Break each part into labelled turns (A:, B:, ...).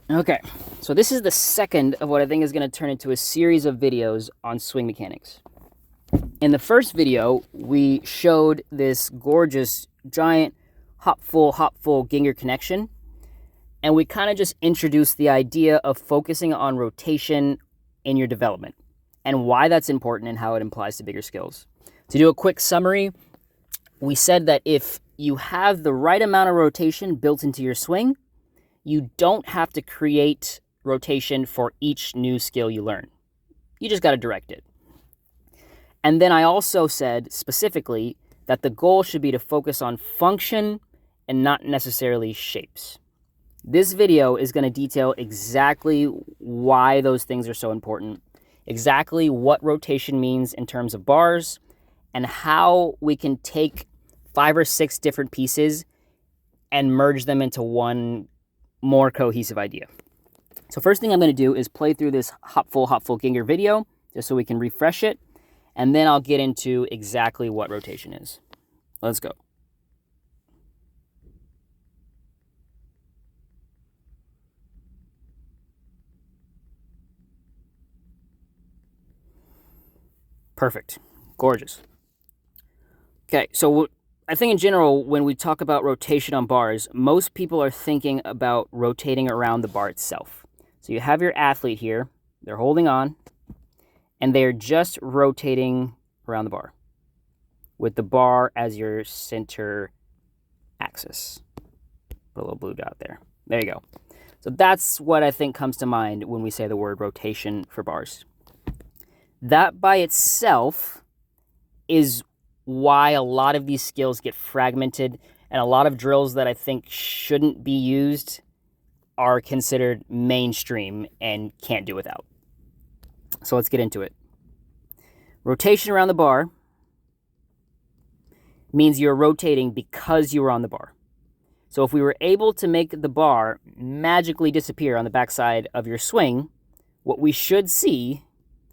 A: Okay, so this is the second of what I think is going to turn into a series of videos on swing mechanics. In the first video, we showed this gorgeous, giant, hop-full Ginger connection, and we kind of just introduced the idea of focusing on rotation in your development and why that's important and how it applies to bigger skills. To do a quick summary, we said that if you have the right amount of rotation built into your swing, you don't have to create rotation for each new skill you learn. You just got to direct it. And then I also said specifically that the goal should be to focus on function and not necessarily shapes. This video is going to detail exactly why those things are so important, exactly what rotation means in terms of bars, and how we can take 5 or 6 different pieces and merge them into one more cohesive idea. So first thing I'm going to do is play through this hop-full Ginger video just so we can refresh it, and then I'll get into exactly what rotation is. Let's go. Perfect. Gorgeous. Okay, so I think in general, when we talk about rotation on bars, most people are thinking about rotating around the bar itself. So you have your athlete here, they're holding on, and they're just rotating around the bar with the bar as your center axis. Put a little blue dot there. There you go. So that's what I think comes to mind when we say the word rotation for bars. That by itself is why a lot of these skills get fragmented, and a lot of drills that I think shouldn't be used are considered mainstream and can't do without. So let's get into it. Rotation around the bar means you're rotating because you were on the bar. So if we were able to make the bar magically disappear on the backside of your swing, what we should see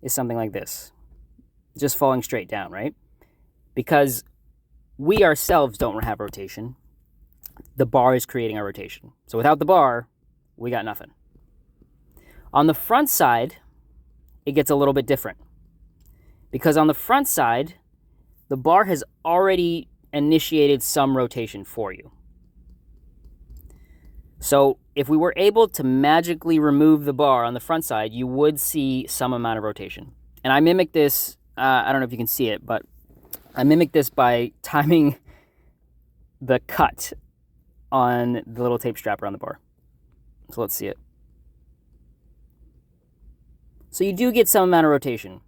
A: is something like this, just falling straight down, right? Because we ourselves don't have rotation. The bar is creating our rotation. So without the bar, we got nothing. On the front side, it gets a little bit different. Because on the front side, the bar has already initiated some rotation for you. So if we were able to magically remove the bar on the front side, you would see some amount of rotation. And I mimic this, I don't know if you can see it, but I mimic this by timing the cut on the little tape strap around the bar. So let's see it. So you do get some amount of rotation,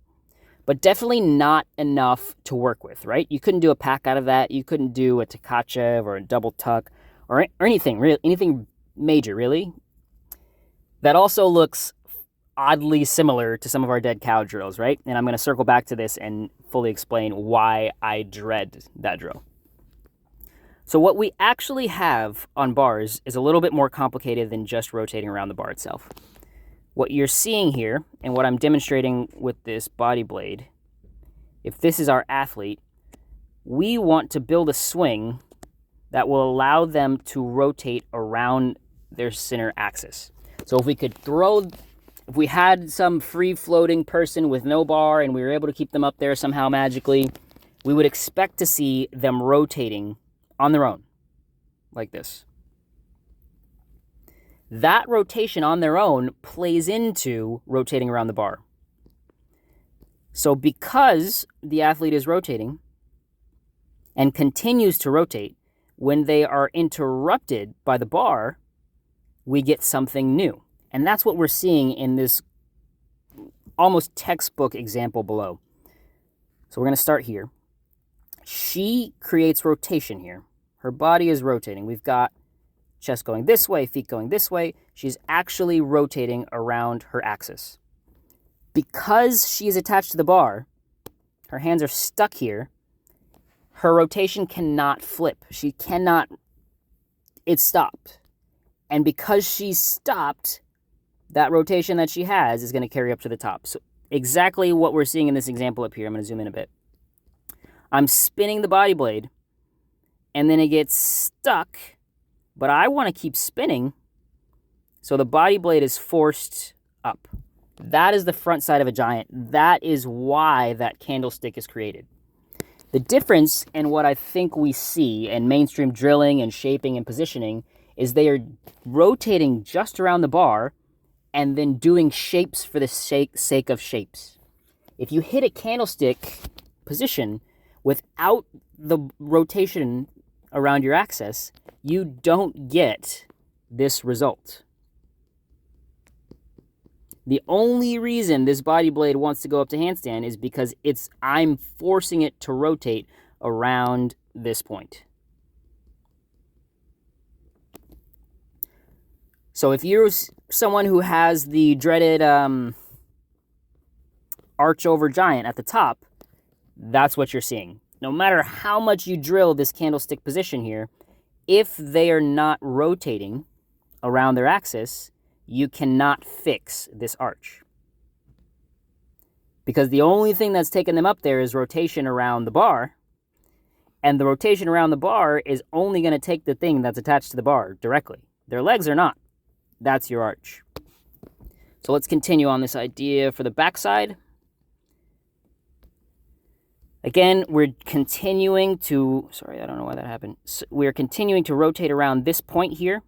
A: but definitely not enough to work with, right? You couldn't do a pack out of that. You couldn't do a Tkachev or a double tuck or anything, really, anything major, really. That also looks oddly similar to some of our dead cow drills, right? And I'm going to circle back to this and fully explain why I dread that drill. So what we actually have on bars is a little bit more complicated than just rotating around the bar itself. What you're seeing here, and what I'm demonstrating with this body blade, if this is our athlete, we want to build a swing that will allow them to rotate around their center axis. So if we had some free-floating person with no bar and we were able to keep them up there somehow magically, we would expect to see them rotating on their own, like this. That rotation on their own plays into rotating around the bar. So because the athlete is rotating and continues to rotate, when they are interrupted by the bar, we get something new. And that's what we're seeing in this almost textbook example below. So we're going to start here. She creates rotation here. Her body is rotating. We've got chest going this way, feet going this way. She's actually rotating around her axis. Because she is attached to the bar, her hands are stuck here, her rotation cannot flip. She cannot, it stopped. And because she's stopped, that rotation that she has is going to carry up to the top. So exactly what we're seeing in this example up here. I'm going to zoom in a bit. I'm spinning the body blade, and then it gets stuck, but I want to keep spinning, So the body blade is forced up. That is the front side of a giant. That is why that candlestick is created. The difference in what I think we see in mainstream drilling and shaping and positioning is they are rotating just around the bar and then doing shapes for the sake of shapes. If you hit a candlestick position without the rotation around your axis, you don't get this result. The only reason this body blade wants to go up to handstand is because I'm forcing it to rotate around this point. So if you're someone who has the dreaded arch over giant at the top, that's what you're seeing. No matter how much you drill this candlestick position here, if they are not rotating around their axis, you cannot fix this arch. Because the only thing that's taking them up there is rotation around the bar, and the rotation around the bar is only going to take the thing that's attached to the bar directly. Their legs are not. That's your arch. So let's continue on this idea for the backside. Again, we're continuing to, sorry, I don't know why that happened. So we're continuing to rotate around this point here,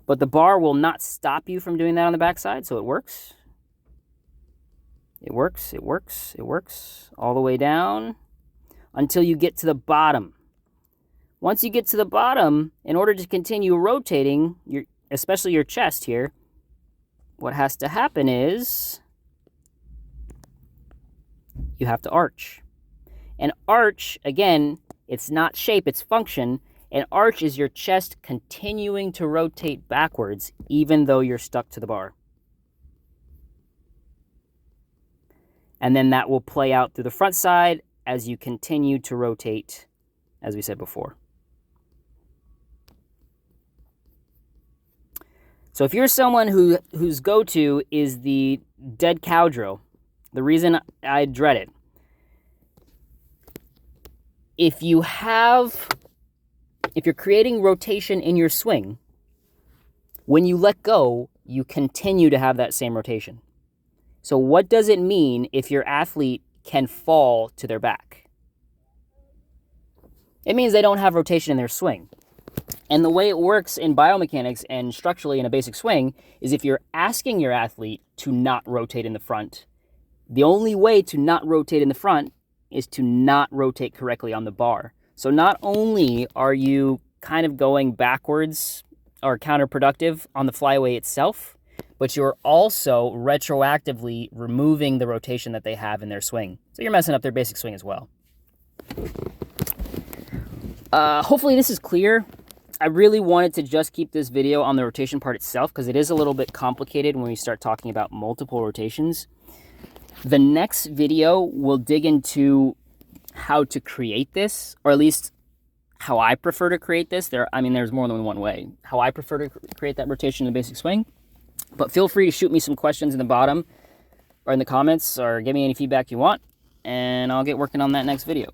A: but the bar will not stop you from doing that on the backside, so it works. It works, it works, it works, all the way down until you get to the bottom. Once you get to the bottom, in order to continue rotating, especially your chest here, what has to happen is you have to arch. An arch, again, it's not shape, it's function. An arch is your chest continuing to rotate backwards even though you're stuck to the bar. And then that will play out through the front side as you continue to rotate, as we said before. So if you're someone whose go-to is the dead cow drill, the reason I dread it, if you're creating rotation in your swing, when you let go, you continue to have that same rotation. So what does it mean if your athlete can fall to their back? It means they don't have rotation in their swing. And the way it works in biomechanics and structurally in a basic swing is if you're asking your athlete to not rotate in the front, the only way to not rotate in the front is to not rotate correctly on the bar. So not only are you kind of going backwards or counterproductive on the flyaway itself, but you're also retroactively removing the rotation that they have in their swing. So you're messing up their basic swing as well. Hopefully this is clear. I really wanted to just keep this video on the rotation part itself because it is a little bit complicated when we start talking about multiple rotations. The next video will dig into how to create this, or at least how I prefer to create this. There's more than one way. How I prefer to create that rotation in the basic swing. But feel free to shoot me some questions in the bottom or in the comments or give me any feedback you want, and I'll get working on that next video.